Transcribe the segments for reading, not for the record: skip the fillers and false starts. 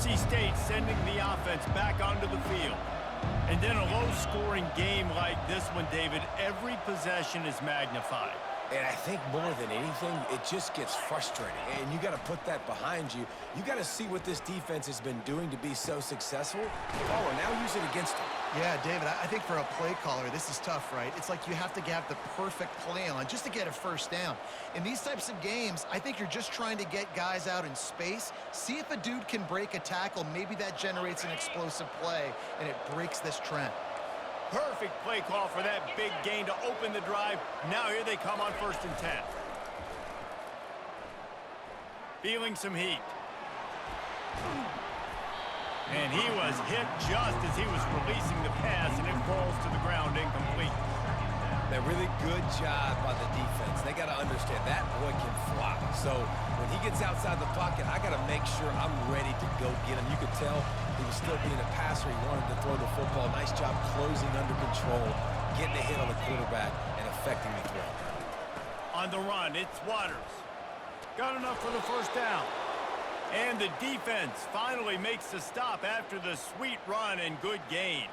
NC State sending the offense back onto the field. And in a low-scoring game like this one, David, every possession is magnified. And I think more than anything, it just gets frustrating. And you got to put that behind you. You got to see what this defense has been doing to be so successful. Oh, and now use it against them. Yeah, David, I think for a play caller, this is tough, right? It's like you have to have the perfect play on just to get a first down. In these types of games, I think you're just trying to get guys out in space, see if a dude can break a tackle. Maybe that generates an explosive play, and it breaks this trend. Perfect play call for that big gain to open the drive. Now here they come on 1st and 10. Feeling some heat. And he was hit just as he was releasing the pass, and it falls to the ground incomplete. A really good job by the defense. They got to understand that boy can fly. So when he gets outside the pocket, I got to make sure I'm ready to go get him. You could tell he was still being a passer. He wanted to throw the football. Nice job closing under control, getting a hit on the quarterback, and affecting the throw. On the run, it's Waters. Got enough for the first down. And the defense finally makes the stop after the sweet run and good gain.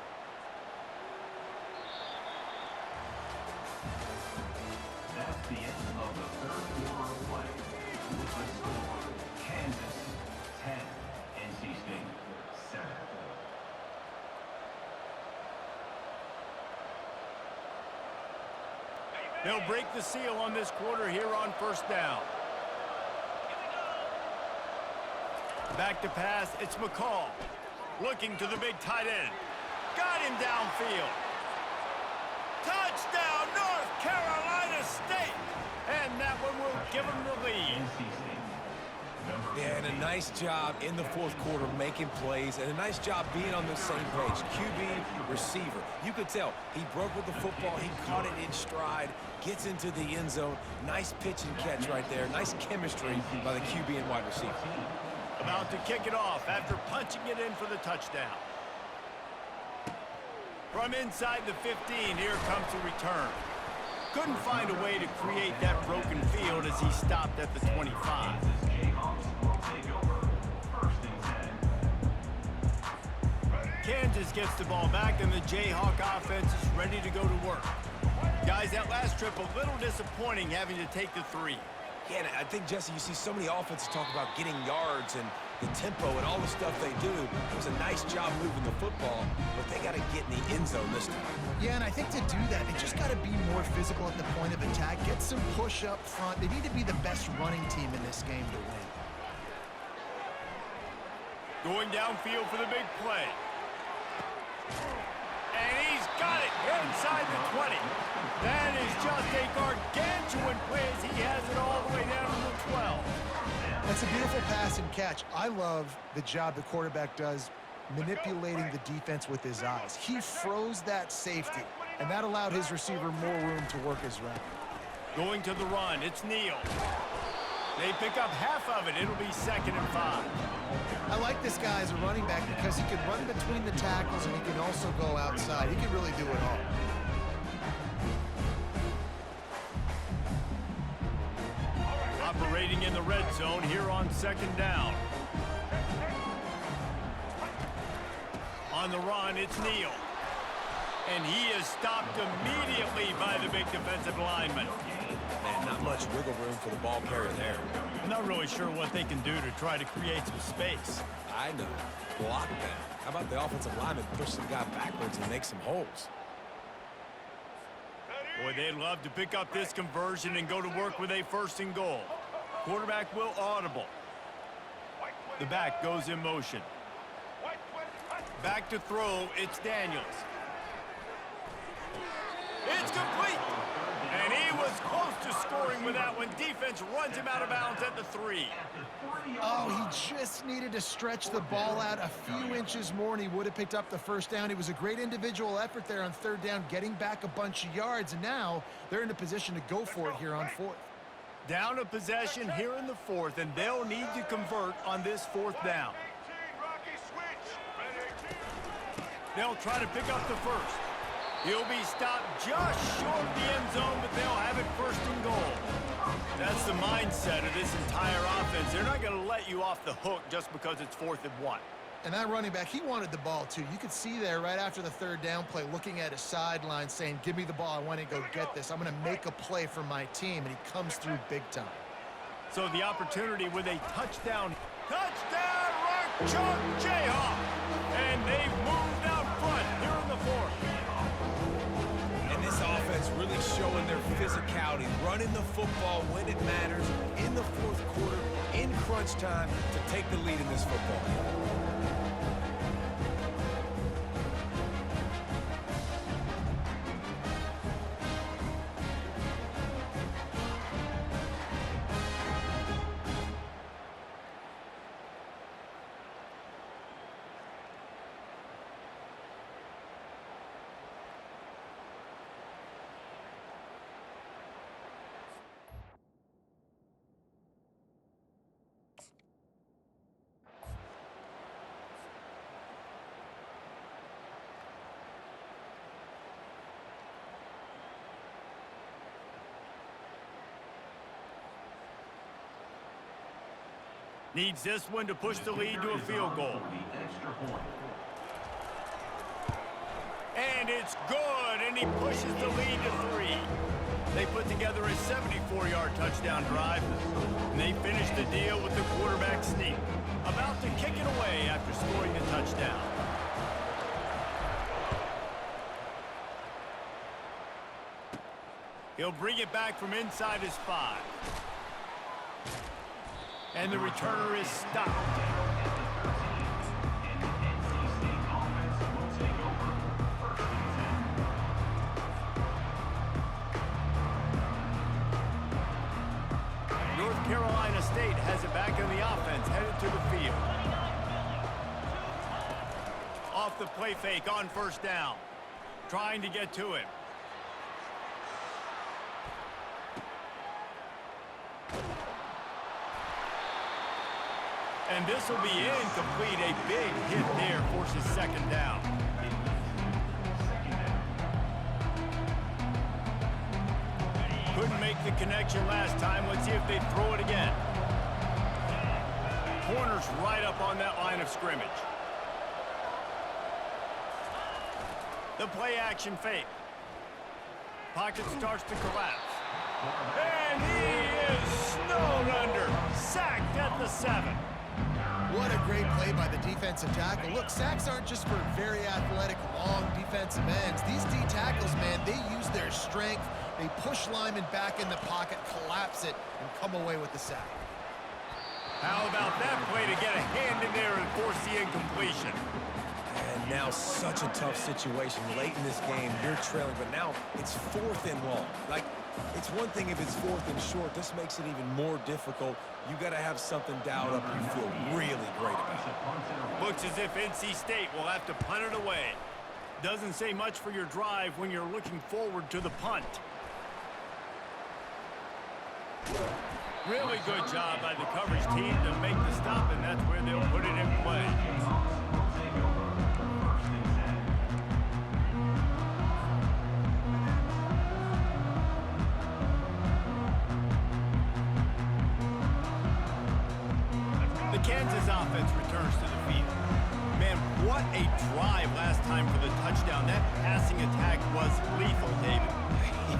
That's the end of the third quarter of play. With the score, Kansas 10, NC State 7. They'll break the seal on this quarter here on 1st down. Back to pass, it's McCall. Looking to the big tight end. Got him downfield. Touchdown, North Carolina State! And that one will give them the lead. Yeah, and a nice job in the 4th quarter making plays, and a nice job being on the same page. QB, receiver. You could tell he broke with the football. He caught it in stride, gets into the end zone. Nice pitch and catch right there. Nice chemistry by the QB and wide receiver. About to kick it off after punching it in for the touchdown. From inside the 15, here comes the return. Couldn't find a way to create that broken field as he stopped at the 25. Kansas gets the ball back, and the Jayhawk offense is ready to go to work. Guys, that last trip a little disappointing having to take the 3. Yeah, and I think, Jesse, you see so many offenses talk about getting yards and the tempo and all the stuff they do. It was a nice job moving the football, but they got to get in the end zone this time. Yeah, and I think to do that, they just got to be more physical at the point of attack, get some push up front. They need to be the best running team in this game to win. Going downfield for the big play. And he's got it inside the 20. That is just a gargantuan play as he has it all the way down to the 12. That's a beautiful pass and catch. I love the job the quarterback does manipulating the defense with his eyes. He froze that safety, and that allowed his receiver more room to work his route. Going to the run, it's Neal. They pick up half of it. It'll be 2nd and 5. I like this guy as a running back because he can run between the tackles and he can also go outside. He can really do it all. Operating in the red zone here on 2nd down. On the run, it's Neal. And he is stopped immediately by the big defensive lineman. Man, not much wiggle room for the ball carrier there. I'm not really sure what they can do to try to create some space. I know. Block them. How about the offensive lineman push some guy backwards and make some holes? Boy, they'd love to pick up this conversion and go to work with a 1st and goal. Quarterback will audible. The back goes in motion. Back to throw, it's Daniels. It's complete! And he was close to scoring with that one. Defense runs him out of bounds at the 3. Oh, he just needed to stretch the ball out a few inches more, and he would have picked up the first down. It was a great individual effort there on 3rd down, getting back a bunch of yards, and now they're in a position to go for it here on 4th. Down a possession here in the 4th, and they'll need to convert on this 4th down. They'll try to pick up the 1st. He'll be stopped just short of the end zone, but they'll have it 1st and goal. That's the mindset of this entire offense. They're not going to let you off the hook just because it's 4th and 1. And that running back, he wanted the ball too. You could see there right after the third down play looking at his sideline saying, give me the ball, I want to go get this. I'm going to make a play for my team, and he comes through big time. So the opportunity with a touchdown. Touchdown, Rock Chalk Jayhawk! And they've moved out front here in the fourth. And this offense really showing their physicality, running the football when it matters, in the fourth quarter, in crunch time, to take the lead in this football game. Needs this one to push the lead to a field goal. And it's good, and he pushes the lead to 3. They put together a 74-yard touchdown drive, and they finish the deal with the quarterback sneak. About to kick it away after scoring the touchdown. He'll bring it back from inside his 5. And the returner is stopped. North Carolina State has it back in the offense, headed to the field. Off the play fake on first down. Trying to get to him. And this will be incomplete. A big hit there forces second down. Couldn't make the connection last time. Let's see if they throw it again. Corner's right up on that line of scrimmage. The play action fake. Pocket starts to collapse. And he is snowed under. Sacked at the 7. What a great play by the defensive tackle. Look, sacks aren't just for very athletic, long defensive ends. These D tackles, man, they use their strength. They push linemen back in the pocket, collapse it, and come away with the sack. How about that play to get a hand in there and force the incompletion? And now such a tough situation. Late in this game, you're trailing, but now it's 4th and long. Like, it's one thing if it's 4th and short. This makes it even more difficult. You got to have something dialed up you feel really great about. Looks as if NC State will have to punt it away. Doesn't say much for your drive when you're looking forward to the punt. Really good job by the coverage team to make the stop, and that's where they'll put it in play. The Kansas offense returns to the field. Man, what a drive last time for the touchdown. That passing attack was lethal, David.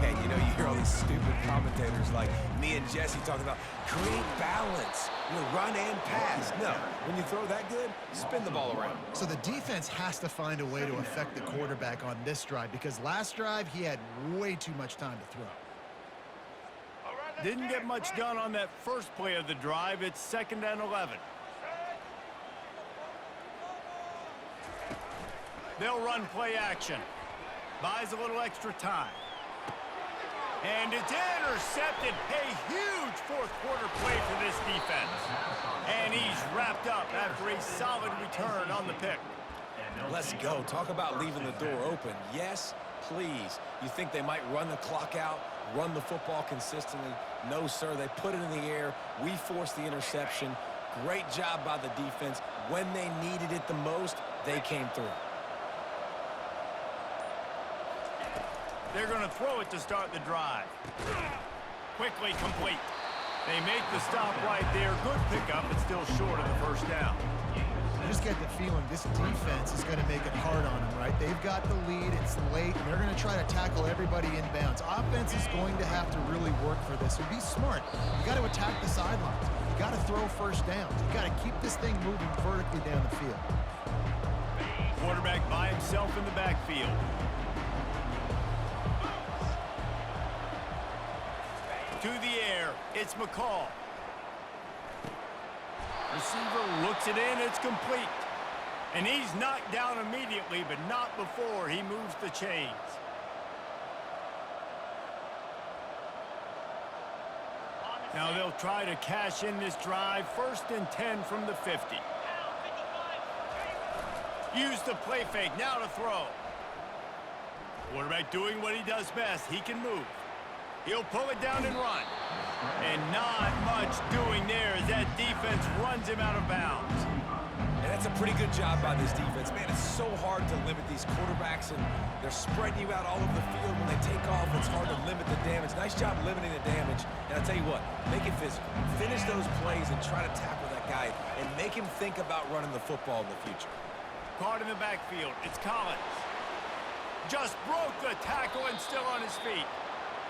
Yeah, you know, you hear all these stupid commentators like me and Jesse talking about create balance, run and pass. No, when you throw that good, spin the ball around. So the defense has to find a way to affect the quarterback on this drive because last drive he had way too much time to throw. Didn't get much done on that first play of the drive. It's 2nd and 11. They'll run play action. Buys a little extra time. And it's intercepted. A huge fourth quarter play for this defense. And he's wrapped up after a solid return on the pick. Let's go. Talk about leaving the door open. Yes, please. You think they might run the clock out, run the football consistently? No, sir. They put it in the air. We forced the interception. Great job by the defense. When they needed it the most, they came through. They're going to throw it to start the drive. Quickly complete. They make the stop right there. Good pickup, but still short of the first down. just get the feeling this defense is going to make it hard on them, right? They've got the lead, it's late, and they're going to try to tackle everybody inbounds. Offense is going to have to really work for this. And be smart. You got to attack the sidelines. You got to throw first downs. You got to keep this thing moving vertically down the field. Quarterback by himself in the backfield. To the air, it's McCall. Receiver looks it in, it's complete. And he's knocked down immediately, but not before he moves the chains. Now they'll try to cash in this drive. 1st and 10 from the 50. Use the play fake, now to throw. Quarterback doing what he does best. He can move. He'll pull it down and run. And not much doing there as that defense runs him out of bounds. And that's a pretty good job by this defense. Man, it's so hard to limit these quarterbacks, and they're spreading you out all over the field. When they take off, it's hard to limit the damage. Nice job limiting the damage. And I'll tell you what, make it physical. Finish those plays and try to tackle that guy and make him think about running the football in the future. Caught in the backfield, it's Collins. Just broke the tackle and still on his feet.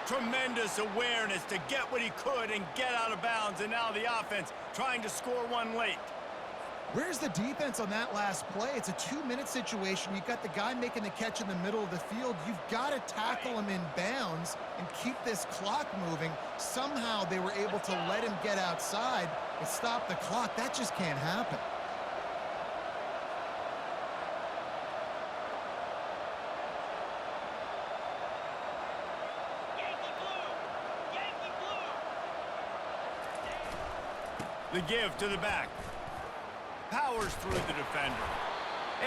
Tremendous awareness to get what he could and get out of bounds, and now the offense trying to score one late. Where's the defense on that last play? It's a 2-minute situation. You've got the guy making the catch in the middle of the field. You've got to tackle him in bounds and keep this clock moving. Somehow they were able to let him get outside and stop the clock. That just can't happen. The give to the back. Powers through the defender.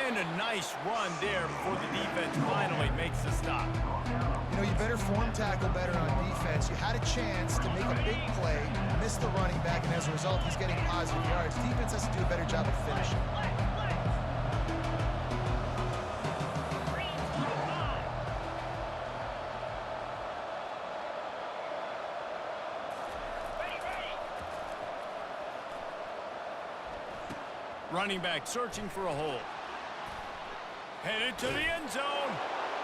And a nice run there before the defense finally makes the stop. You know, you better form tackle better on defense. You had a chance to make a big play, missed the running back, and as a result, he's getting positive yards. Defense has to do a better job of finishing. Running back searching for a hole. Headed to the end zone.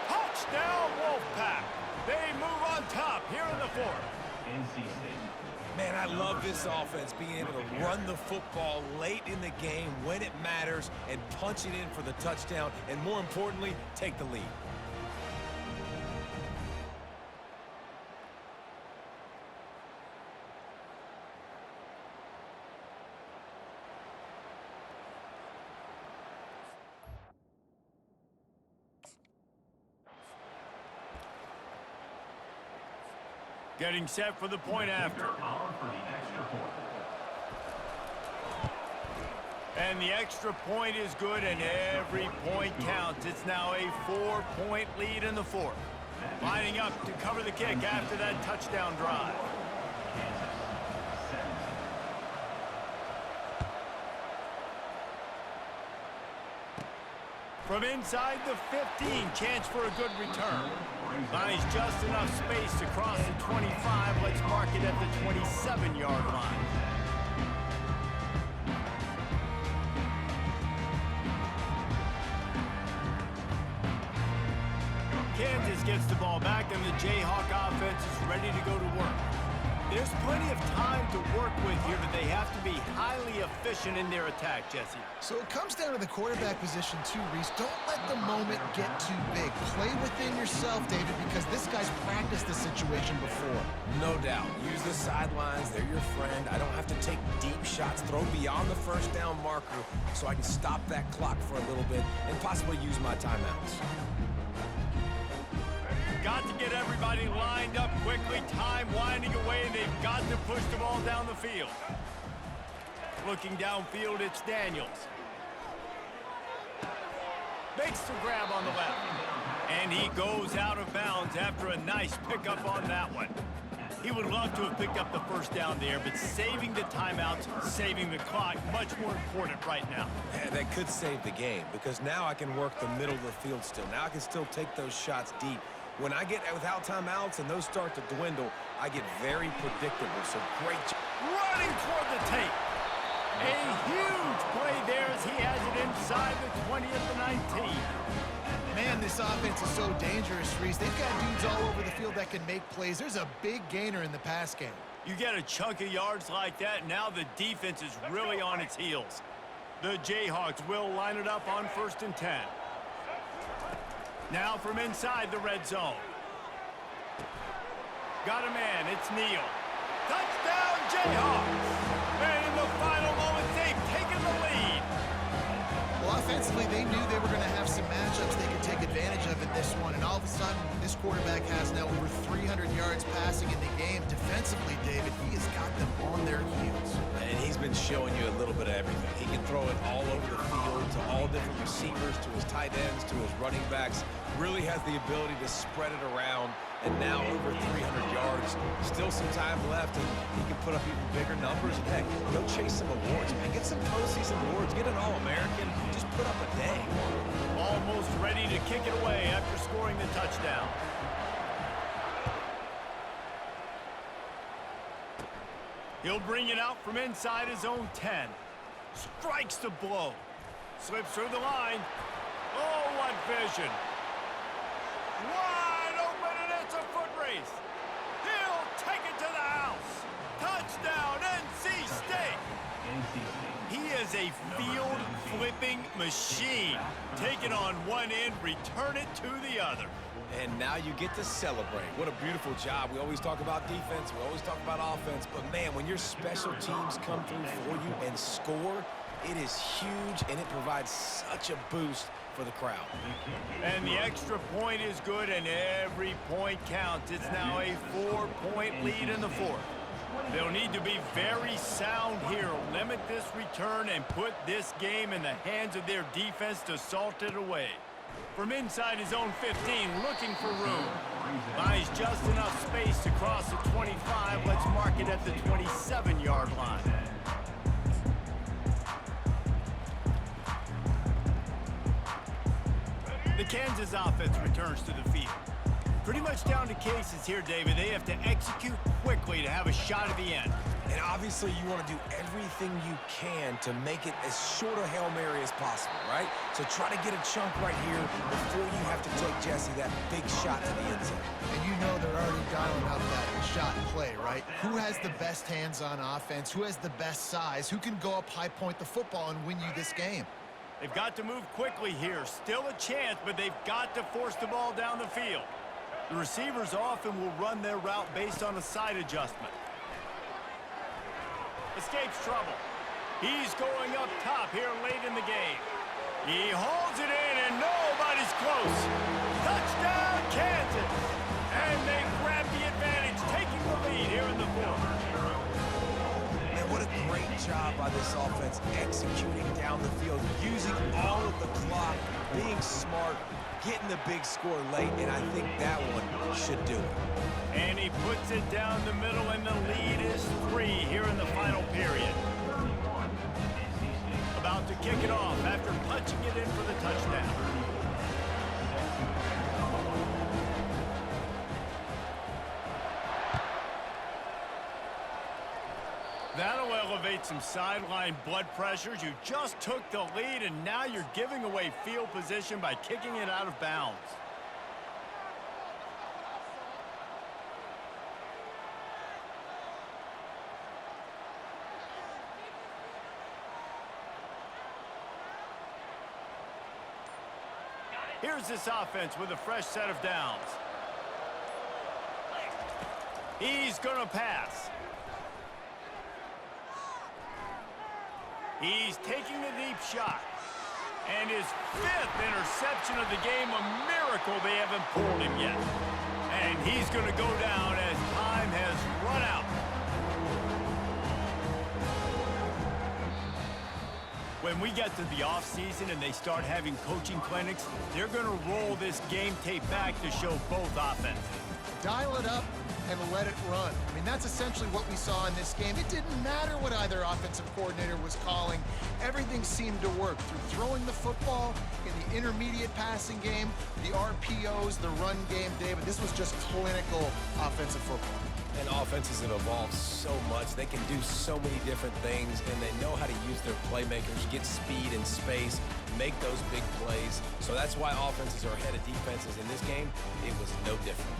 Touchdown, Wolfpack. They move on top here in the 4th. NC State. Man, I love this offense, being able to run the football late in the game when it matters and punch it in for the touchdown, and more importantly, take the lead. Getting set for the point after. Power for the extra point. And the extra point is good, and every point counts. It's now a 4-point lead in the 4th. Lining up to cover the kick after that touchdown drive. From inside the 15, chance for a good return. Finds just enough space to cross the 25. Let's mark it at the 27-yard line. Kansas gets the ball back, and the Jayhawk offense is ready to go to work. There's plenty of time to work with here, but they have to be highly efficient in their attack, Jesse. So it comes down to the quarterback position too, Reese. Don't let the moment get too big. Play within yourself, David, because this guy's practiced this situation before. No doubt. Use the sidelines. They're your friend. I don't have to take deep shots, throw beyond the first down marker so I can stop that clock for a little bit and possibly use my timeouts. Got to get everybody lined up quickly. Time winding away, and they've got to push the ball down the field. Looking downfield, it's Daniels. Makes the grab on the left. And he goes out of bounds after a nice pickup on that one. He would love to have picked up the first down there, but saving the timeouts, saving the clock, much more important right now. Yeah, that could save the game, because now I can work the middle of the field still. Now I can still take those shots deep. When I get without timeouts and those start to dwindle, I get very predictable. So great job. Running toward the tape. A huge play there as he has it inside the 20 at the 19. Man, this offense is so dangerous, Reese. They've got dudes all over the field that can make plays. There's a big gainer in the pass game. You get a chunk of yards like that, now the defense is really on its heels. The Jayhawks will line it up on 1st and 10. Now from inside the red zone. Got a man, it's Neal. Touchdown, Jayhawks! And in the final moments, they've taken the lead. Well, offensively, they knew they were going to have some matchups they could take advantage of in this one, and all of a sudden, this quarterback has now over 300 yards passing in the game. Defensively, David, he has got them on their heels. And he's been showing you a little bit of everything. He can throw it all over the field to all different receivers, to his tight ends, to his running backs. Really has the ability to spread it around, and now over 300 yards. Still some time left, and he can put up even bigger numbers. And heck, go chase some awards, man. Get some postseason awards. Get an All-American. Just put up a day. Almost ready to kick it away after scoring the touchdown. He'll bring it out from inside his own 10. Strikes the blow. Slips through the line. Oh, what vision. Wide open, and it's a foot race. He'll take it to the house. Touchdown, NC State. He is a field-flipping machine. Take it on one end, return it to the other. And now you get to celebrate. What a beautiful job. We always talk about defense. We always talk about offense. But, man, when your special teams come through for you and score, it is huge, and it provides such a boost for the crowd. And the extra point is good, and every point counts. It's now a 4-point lead in the 4th. They'll need to be very sound here, limit this return, and put this game in the hands of their defense to salt it away. From inside his own 15, looking for room. Buys just enough space to cross the 25. Let's mark it at the 27-yard line. The Kansas offense returns to the field. Pretty much down to cases here, David. They have to execute quickly to have a shot at the end. And obviously you want to do everything you can to make it as short a Hail Mary as possible, right? So try to get a chunk right here before you have to take Jesse that big shot to the end zone. And you know they're already dialing up that shot play, right? Who has the best hands on offense? Who has the best size? Who can go up high point the football and win you this game? They've got to move quickly here. Still a chance, but they've got to force the ball down the field. The receivers often will run their route based on a side adjustment. Escapes trouble. He's going up top here late in the game. He holds it in, and nobody's close. Touchdown, Kansas! And they grab the advantage, taking the lead here in the 4th. And what a great job by this offense executing down the field, using all of the clock, being smart, getting the big score late, and I think that one should do it. And he puts it down the middle, and the lead is 3 here in the final period. About to kick it off after punching it in for the touchdown. That'll elevate some sideline blood pressures. You just took the lead, and now you're giving away field position by kicking it out of bounds. Here's this offense with a fresh set of downs. He's going to pass. He's taking the deep shot. And his 5th interception of the game, a miracle they haven't pulled him yet. And he's going to go down as time has run out. When we get to the offseason and they start having coaching clinics, they're going to roll this game tape back to show both offenses. Dial it up, and let it run. I mean, that's essentially what we saw in this game. It didn't matter what either offensive coordinator was calling. Everything seemed to work through throwing the football, in the intermediate passing game, the RPOs, the run game. David, this was just clinical offensive football. And offenses have evolved so much. They can do so many different things, and they know how to use their playmakers, get speed and space, make those big plays. So that's why offenses are ahead of defenses. In this game, it was no different.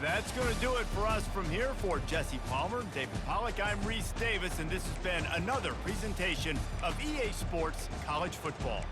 That's going to do it for us from here. For Jesse Palmer, David Pollack, I'm Reese Davis, and this has been another presentation of EA Sports College Football.